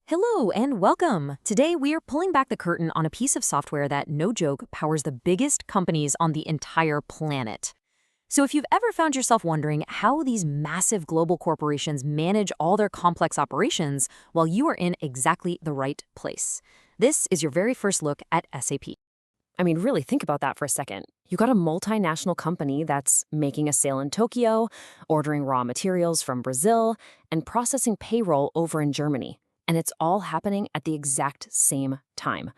Hello and welcome! Today we are pulling back the curtain on a piece of software that, no joke, powers the biggest companies on the entire planet. So if you've ever found yourself wondering how these massive global corporations manage all their complex operations, well, you are in exactly the right place. This is your very first look at SAP. I mean, really think about that for a second. You got a multinational company that's making a sale in Tokyo, ordering raw materials from Brazil, and processing payroll over in Germany. And it's all happening at the exact same time.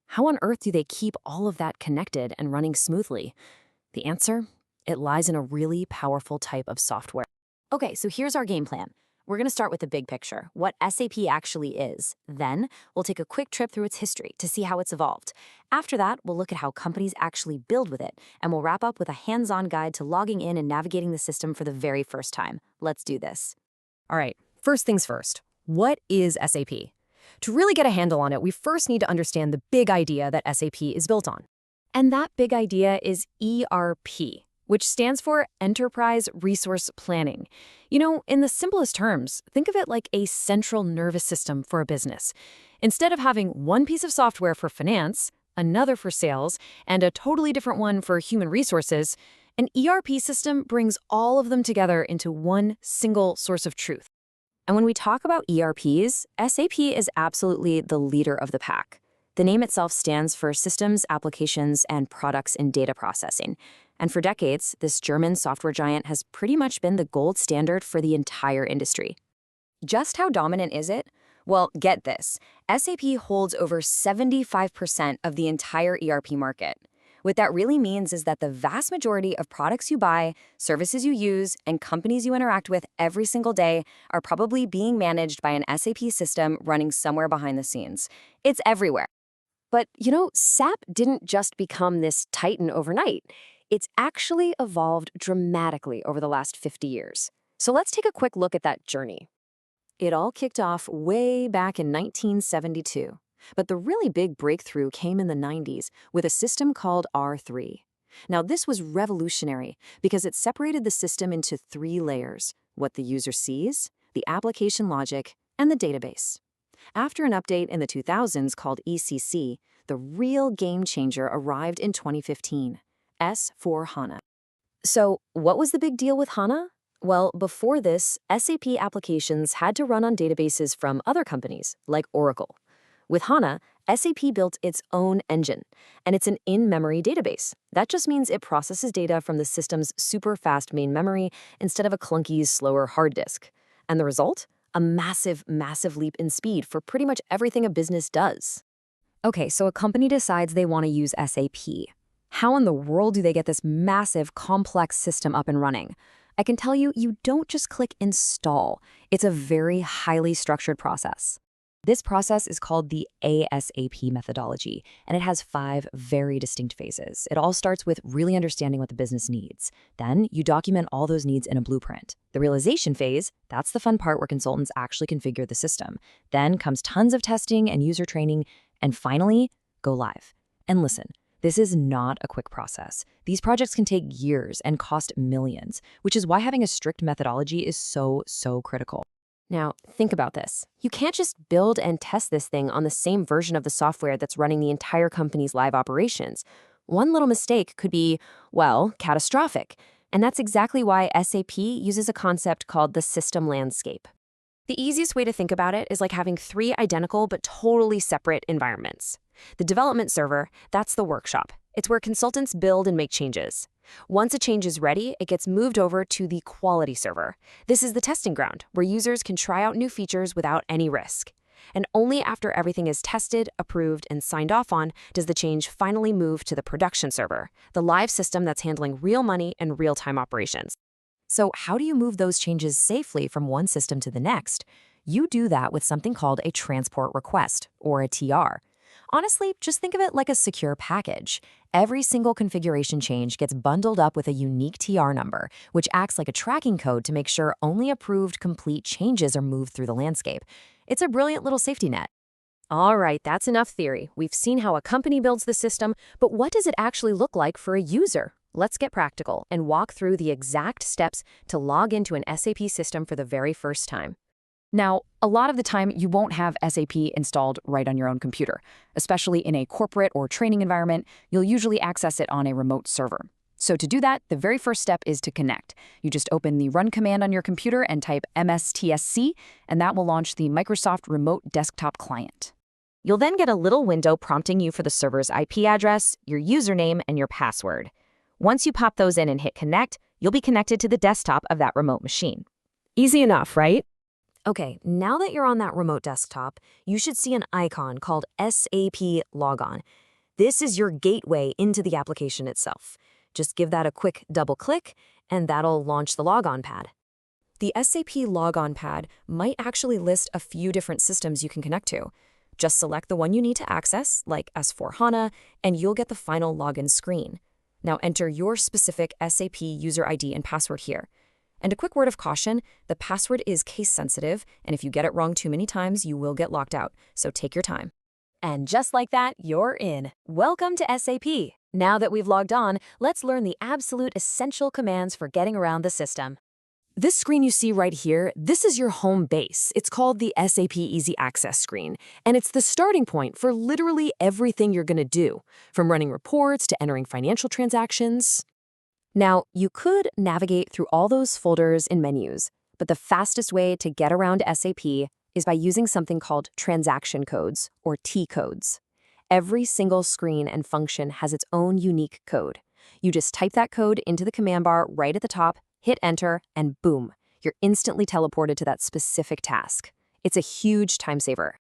How on earth do they keep all of that connected and running smoothly? The answer? It lies in a really powerful type of software. Okay, so here's our game plan. We're going to start with the big picture, what SAP actually is. Then, we'll take a quick trip through its history to see how it's evolved. After that, we'll look at how companies actually build with it, and we'll wrap up with a hands-on guide to logging in and navigating the system for the very first time. Let's do this. All right, first things first. What is SAP? To really get a handle on it, we first need to understand the big idea that SAP is built on. And that big idea is ERP, which stands for Enterprise Resource Planning. You know, in the simplest terms, think of it like a central nervous system for a business. Instead of having one piece of software for finance, another for sales, and a totally different one for human resources, an ERP system brings all of them together into one single source of truth. And when we talk about ERPs, SAP is absolutely the leader of the pack. The name itself stands for Systems, Applications, and Products in Data Processing. And for decades, this German software giant has pretty much been the gold standard for the entire industry. Just how dominant is it? Well, get this. SAP holds over 75% of the entire ERP market. What that really means is that the vast majority of products you buy, services you use, and companies you interact with every single day are probably being managed by an SAP system running somewhere behind the scenes. It's everywhere. But, you know, SAP didn't just become this titan overnight. It's actually evolved dramatically over the last 50 years. So let's take a quick look at that journey. It all kicked off way back in 1972. But the really big breakthrough came in the 90s with a system called R3. Now, this was revolutionary because it separated the system into three layers: what the user sees, the application logic, and the database. After an update in the 2000s called ECC, the real game changer arrived in 2015, S/4HANA. So, what was the big deal with HANA? Well, before this, SAP applications had to run on databases from other companies, like Oracle. With HANA, SAP built its own engine, and it's an in-memory database. That just means it processes data from the system's super-fast main memory instead of a clunky, slower hard disk. And the result? A massive, massive leap in speed for pretty much everything a business does. Okay, so a company decides they want to use SAP. How in the world do they get this massive, complex system up and running? I can tell you, you don't just click install. It's a very highly structured process. This process is called the ASAP methodology, and it has 5 very distinct phases. It all starts with really understanding what the business needs. Then you document all those needs in a blueprint. The realization phase, that's the fun part where consultants actually configure the system. Then comes tons of testing and user training, and finally, go live. And listen, this is not a quick process. These projects can take years and cost millions, which is why having a strict methodology is so critical. Now, think about this. You can't just build and test this thing on the same version of the software that's running the entire company's live operations. One little mistake could be, well, catastrophic. And that's exactly why SAP uses a concept called the system landscape. The easiest way to think about it is like having 3 identical but totally separate environments. The development server, that's the workshop. It's where consultants build and make changes. Once a change is ready, it gets moved over to the quality server. This is the testing ground, where users can try out new features without any risk. And only after everything is tested, approved, and signed off on does the change finally move to the production server, the live system that's handling real money and real-time operations. So how do you move those changes safely from one system to the next? You do that with something called a transport request, or a TR. Honestly, just think of it like a secure package. Every single configuration change gets bundled up with a unique TR number, which acts like a tracking code to make sure only approved complete changes are moved through the landscape. It's a brilliant little safety net. All right, that's enough theory. We've seen how a company builds the system, but what does it actually look like for a user? Let's get practical and walk through the exact steps to log into an SAP system for the very first time. Now, a lot of the time, you won't have SAP installed right on your own computer. Especially in a corporate or training environment, you'll usually access it on a remote server. So to do that, the very first step is to connect. You just open the Run command on your computer and type mstsc, and that will launch the Microsoft Remote Desktop Client. You'll then get a little window prompting you for the server's IP address, your username, and your password. Once you pop those in and hit connect, you'll be connected to the desktop of that remote machine. Easy enough, right? Okay, now that you're on that remote desktop, you should see an icon called SAP Logon. This is your gateway into the application itself. Just give that a quick double click, and that'll launch the Logon pad. The SAP Logon pad might actually list a few different systems you can connect to. Just select the one you need to access, like S/4HANA, and you'll get the final login screen. Now enter your specific SAP user ID and password here. And a quick word of caution, the password is case sensitive, and if you get it wrong too many times, you will get locked out, so take your time. And just like that, you're in. Welcome to SAP. Now that we've logged on, let's learn the absolute essential commands for getting around the system. This screen you see right here, this is your home base. It's called the SAP Easy Access screen, and it's the starting point for literally everything you're going to do, from running reports to entering financial transactions. Now, you could navigate through all those folders and menus, but the fastest way to get around SAP is by using something called transaction codes, or T-codes. Every single screen and function has its own unique code. You just type that code into the command bar right at the top, hit enter, and boom, you're instantly teleported to that specific task. It's a huge time saver.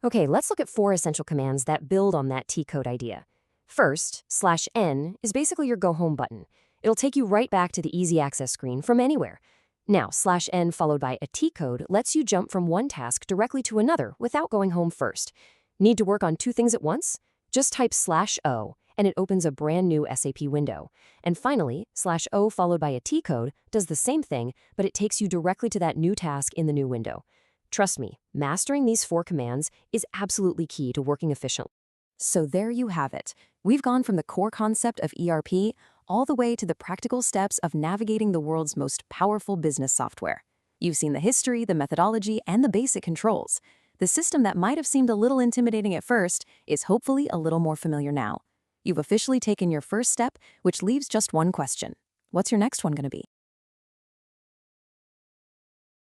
Okay, let's look at 4 essential commands that build on that T-code idea. First, /n is basically your go home button. It'll take you right back to the easy access screen from anywhere. Now, /n followed by a T-code lets you jump from one task directly to another without going home first. Need to work on 2 things at once? Just type /o, and it opens a brand new SAP window. And finally, /o followed by a T-code does the same thing, but it takes you directly to that new task in the new window. Trust me, mastering these 4 commands is absolutely key to working efficiently. So there you have it. We've gone from the core concept of ERP all the way to the practical steps of navigating the world's most powerful business software. You've seen the history, the methodology, and the basic controls. The system that might have seemed a little intimidating at first is hopefully a little more familiar now. You've officially taken your first step, which leaves just one question. What's your next one going to be?